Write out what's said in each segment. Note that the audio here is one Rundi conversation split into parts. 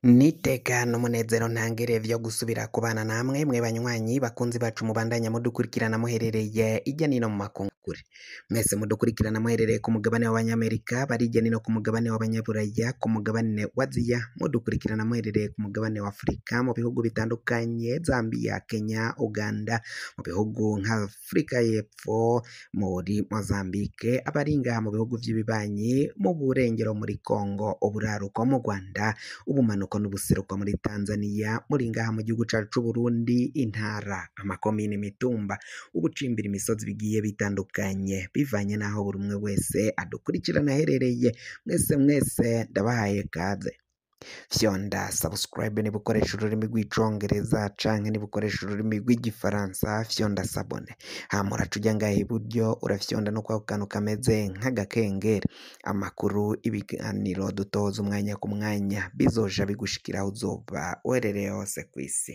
Niteka n'umunezero ntangere vyo gusubira kubana namwe mwe banywanyi bakunzi bacu mubandanya mudukurikirana muherereye irya nino mu makungu kure mwese mudukurikirana muherereye ku mugabane w'abanyamerika bari irya nino ku mugabane w'abanyaburaya ku mugabane wa Aziya mudukurikirana muherereye ku mugabane wa Afurika mu bihugu bitandukanye Zambia, Kenya, Uganda, mu bihugu nka Afurika y'Epfo, muri Mozambique, abari ngaha mu bihugu vy'ibibanyi mu burengero muri Kongo, uburaruko mu Rwanda, ubumanuko n'ubuseruko muri Tanzania, muri ngaha mu gihugu cacu c'Uburundi, intara, amakomine, imitumba, ubucimbira, imisozi bigiye bitandukanye bivanye naho buri umwe wese adukurikirana aherereye. Mwese ndabahaye kaze. Fyonda subscribe niba ukoresha ururimi rw'icongereza canke niba ukoresha ururimi rw'igifaransa fyonda sabone, hama uraca uja ngaha iburyo urafyonda no kwako kantu kameze nk'agakengeri, amakuru, ibiganiro dutoza umwanya ku mwanya bizoja bigushikira aho uzoba uherereye hose kw'isi.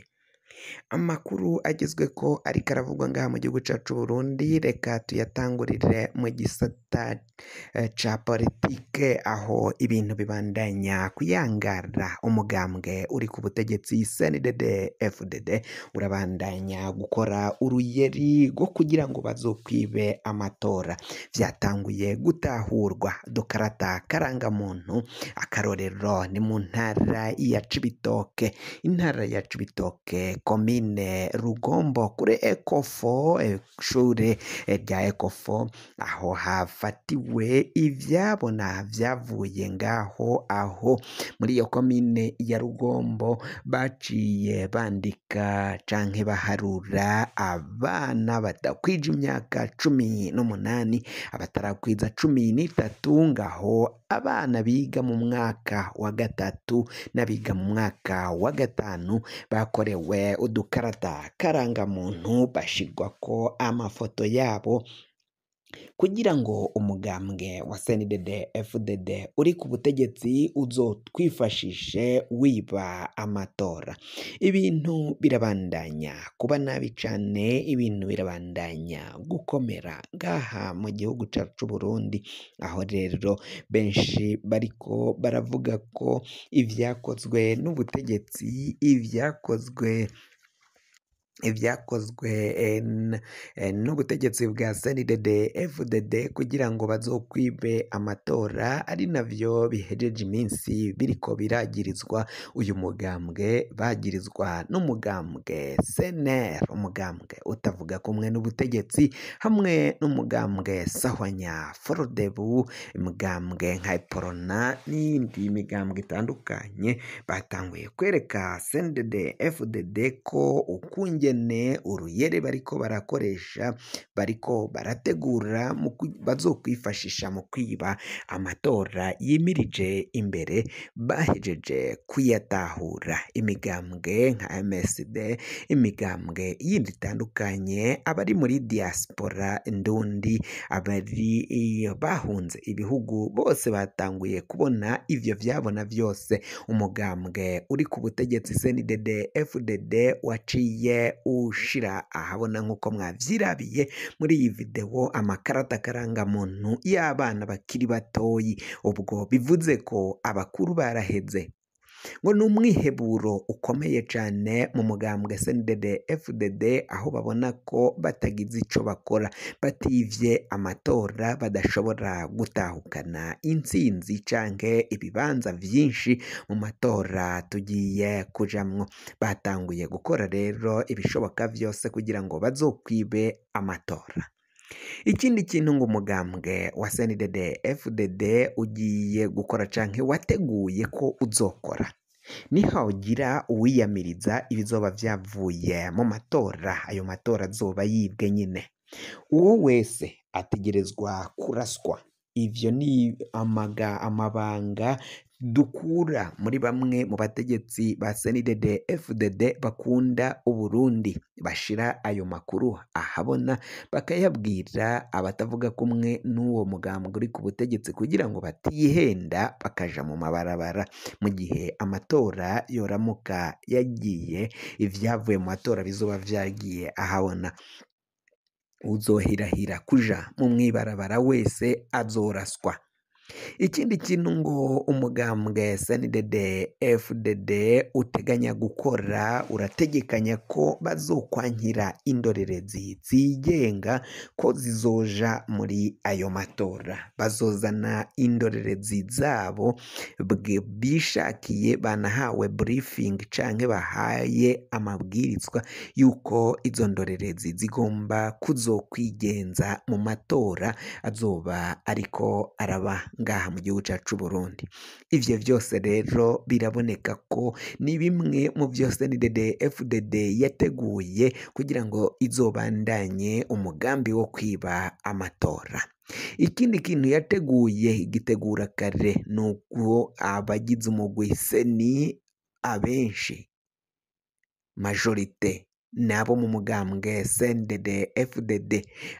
Amakuru agezweko ariko aravugwa ngaha mu gihugu cacu c'Uburundi, reka tuyatangurire mu gisata ca politike aho ibintu bibandanya kuyangara. Umugambwe uri ku butegetsi CNDD FDD urabandanya gukora uruyeri rwo kugira ngo bazokwibe amatora. Vyatanguye gutahurwa dukarata karangamuntu, akarorero ni mu ntara ya Cibitoke, intara ya Cibitoke komine Rugombo kuri Ecofo, ishure rya Ecofo, aho hafatiwe ivyabona vyavuye ngaho, aho muri iyo komine ya Rugombo baciye bandika canke baharura abana badakwije imyaka 18, abatarakwiza 13, ngaho abana biga mu mwaka wa gatatu n'abiga mu mwaka wa gatanu bakorewe udukarata karangamuntu bashirwako amafoto yabo kugira ngo umugambwe wa CNDD FDD uri ku butegetsi uzotwifashishe wiba amatora. Ibintu birabandanya kuba nabi cane, ibintu birabandanya gukomera ngaha mu gihugu cacu c'Uburundi, aho rero benshi bariko baravuga ko ivyakozwe n'ubutegetsi, ivyakozwe n'ubutegetsi bwa CNDD FDD kugira ngo bazokwibe amatora ari navyo bihejeje iminsi biriko biragirizwa uyu mugambwe, bagirizwa n'umugambwe CNL, umugambwe utavuga kumwe n'ubutegetsi, hamwe n'umugambwe Sahwanya Frodebu, umugambwe nka Iprona n'indi migambwe itandukanye. Batanguye kwereka CNDD FDD ko ukungene uruyere bariko barakoresha, bariko barategura bazokwifashisha mu kwiba amatora yimirije imbere, bahejeje kuyatahura. Imigambwe nka MSD, imigambwe yindi itandukanye, abari muri diaspora ndundi, abari bahunze ibihugu, bose batanguye kubona ivyo vyabona vyose. Umugambwe uri ku butegetsi CNDD FDD waciye ushira ahabona nk'uko mwavyirabiye muri iyi video amakarata karangamuntu y'abana bakiri batoyi. Ubwo bivuze ko abakuru baraheze, ngo ni umwiheburo ukomeye cane mu mugambwe CNDD FDD, aho babona ko batagize ico bakora, bativye amatora badashobora gutahukana intsinzi canke ibibanza vyinshi mu matora tugiye kujamwo. Batanguye gukora rero ibishoboka vyose kugira ngo bazokwibe amatora. Ikindi kintu ngo umugambwe wa CNDD FDD ugiye gukora canke wateguye ko uzokora, nihagira uwiyamiriza ibizoba vyavuye mu matora, ayo matora azoba yibwe nyine, uwo wese ategerezwa kuraswa. Ivyo ni amabanga dukura muri bamwe mu bategetsi ba CNDD FDD bakunda Uburundi, bashira ayo makuru ahabona bakayabwira abatavuga kumwe n'uwo mugambwe uri ku butegetsi kugira ngo batihenda bakaja mu mabarabara. Mu gihe amatora yoramuka yagiye, ivyavuye mu matora bizoba vyagiye ahabona, uzohirahira kuja mu mwibarabara wese azoraswa. Ikindi kintu ngo umugambwe CNDD FDD uteganya gukora, urategekanya ko bazokwankira indorerezi zigenga ko zizoja muri ayo matora, bazozana indorerezi zabo bishakiye, banahawe briefing canke bahaye amabwirizwa yuko izo ndorerezi zigomba kuzokwigenza mu matora azoba ariko araba ngaha mu gihugu cyacu Burundi. Ivyo vyose rero biraboneka ko ni bimwe mu vyo CNDD FDD yateguye kugira ngo izobandanye umugambi wo kwiba amatora. Ikindi kintu yateguye gitegura kare nuko abagize umugwi seni abenshi majorite nabo mu mugambwe CNDD FDD,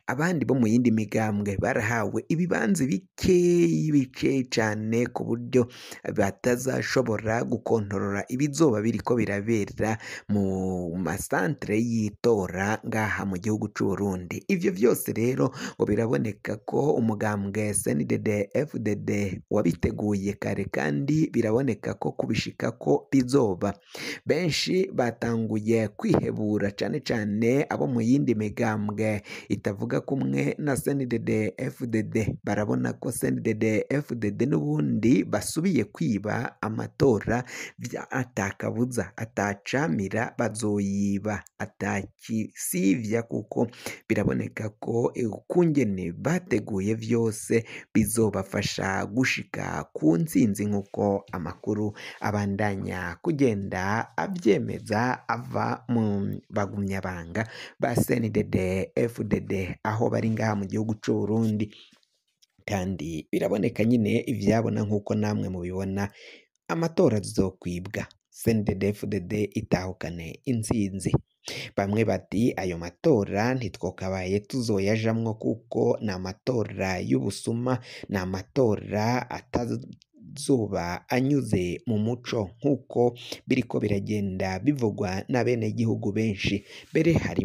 abandi bo mu yindi migambwe barahawe ibibanza bike cane ku buryo batazashobora gukontorora ibizoba biriko birabera mu masantere y'itora ngaha mu gihugu c'u Burundi. Ivyo vyose rero ngo biraboneka ko umugambwe CNDD FDD wabiteguye kare, kandi biraboneka ko kubishika ko bizoba. Benshi batanguye kwihebura cane cane abo mu yindi migambwe itavuga kumwe na CNDD FDD, barabona ko CNDD FDD n'ubundi basubiye kwiba amatora atakabuza, atacamira bazoyiba, atakisivya, kuko biraboneka ko ukungene bateguye vyose bizobafasha gushika ku ntsinzi, nk'uko amakuru abandanya kugenda avyemeza ava mu bagumyabanga ba CNDD FDD aho bari ngaha mu gihugu c'u Burundi. Kandi biraboneka nyine ivyabona nk'uko namwe mubibona, amatora azokwibwa, CNDD FDD itahukane intsinzi. Bamwe bati ayo matora ntitwokabaye tuzoyajamwo kuko ni amatora y'ubusuma, ni amatora atazoba anyuze mu muco nk'uko biriko biragenda bivugwa n'abenegihugu benshi. Mbere hari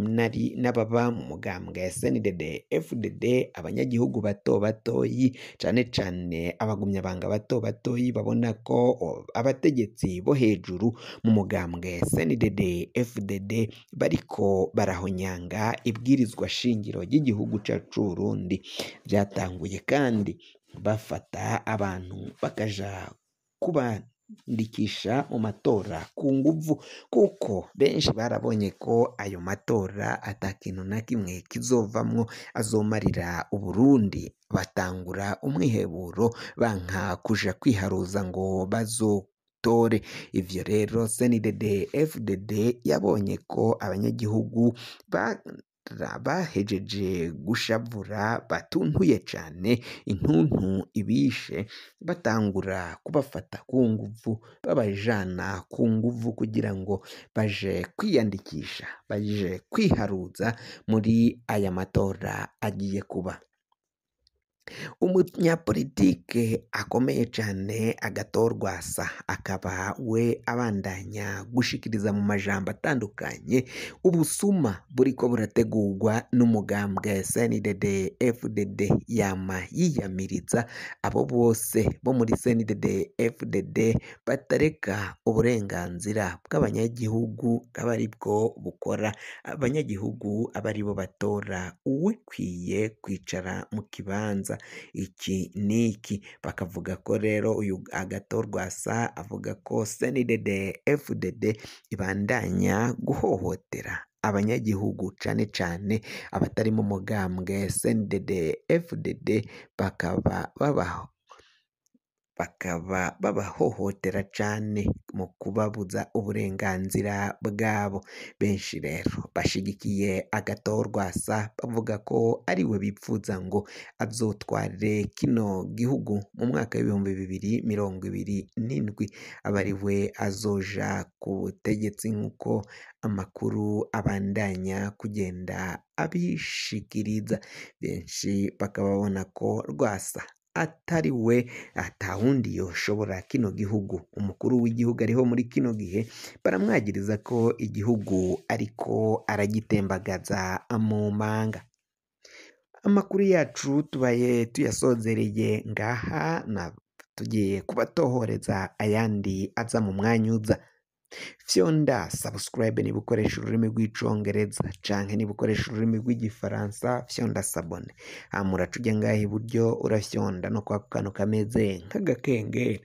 n'ababa mu mugambwe CNDD FDD, abanyagihugu bato batoyi cane cane abagumyabanga bato batoyi babona ko abategetsi bo hejuru mu mugambwe CNDD FDD bariko barahonyanga ibwirizwa shingiro ry'igihugu cacu c'u Burundi. Vyatanguye kandi bafata abantu bakaja kubandikisha mu matora ku nguvu, kuko benshi barabonye ko ayo matora ata kintu na kimwe kizovamwo azomarira Uburundi. Batangura umwiheburo, banka kuja kwiharuza ngo bazotore. Ivyo rero CNDD FDD yabonye ko abanyagihugu bahejeje gushavura, batuntuye cane, intuntu ibishe, batangura kubafata ku nguvu, babajana ku nguvu kugira ngo baje kwiyandikisha, baje kwiharuza muri aya matora agiye kuba. Umunyapolitike akomeye cane Agathon Rwasa akaba we abandanya gushikiriza mu majambo atandukanye ubusuma buriko burategurwa n'umugambwe CNDD FDD. Yama yiyamiriza abo bose bo muri CNDD FDD batareka uburenganzira bw'abanyagihugu aba aribwo bukora, abanyagihugu aba aribo batora uwikwiye kwicara mu kibanza iki niki. Bakavuga ko rero uyu Agathon Rwasa avuga ko CNDD FDD ibandanya guhohotera abanyagihugu cane cane abatari mu mugambwe CNDD FDD, bakaba babahohotera cane mu kubabuza uburenganzira bwabo. Benshi rero bashigikiye Agathon Rwasa bavuga ko ariwe bipfuza ngo azotware kino gihugu mu mwaka w'2027, aba ariwe azoja ku butegetsi, nk'uko amakuru abandanya kugenda abishikiriza. Benshi bakaba babona ko Rwasa atari we, atawundi yoshobora kino gihugu. Umukuru w'igihugu ariho muri kino gihe, baramwagiriza ko igihugu ariko aragitembagaza mu manga. Amakuru yacu tubaye tuyasozereye ngaha na tugiye kubatohoreza ayandi aza mu mwanya uza. Fyonda subscribe niba ukoresha ururimi rw'icongereza canke niba ukoresha ururimi rw'igifaransa fyonda sabone. Muraca ujya ngaha iburyo urafyonda no kwa kantu kameze nk'agakengeri.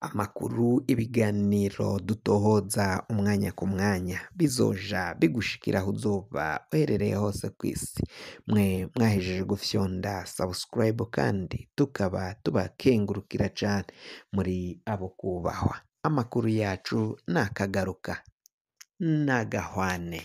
Amakuru, ibiganiro dutohoza umwanya ku mwanya bizoja bigushikira aho uzoba uherereye hose ku isi. Mwe mwahejeje gufyonda subscribe kandi tukaba tubakengurukira cane, muri abo kubahwa. Amakuru yacu nakagaruka nagahwane.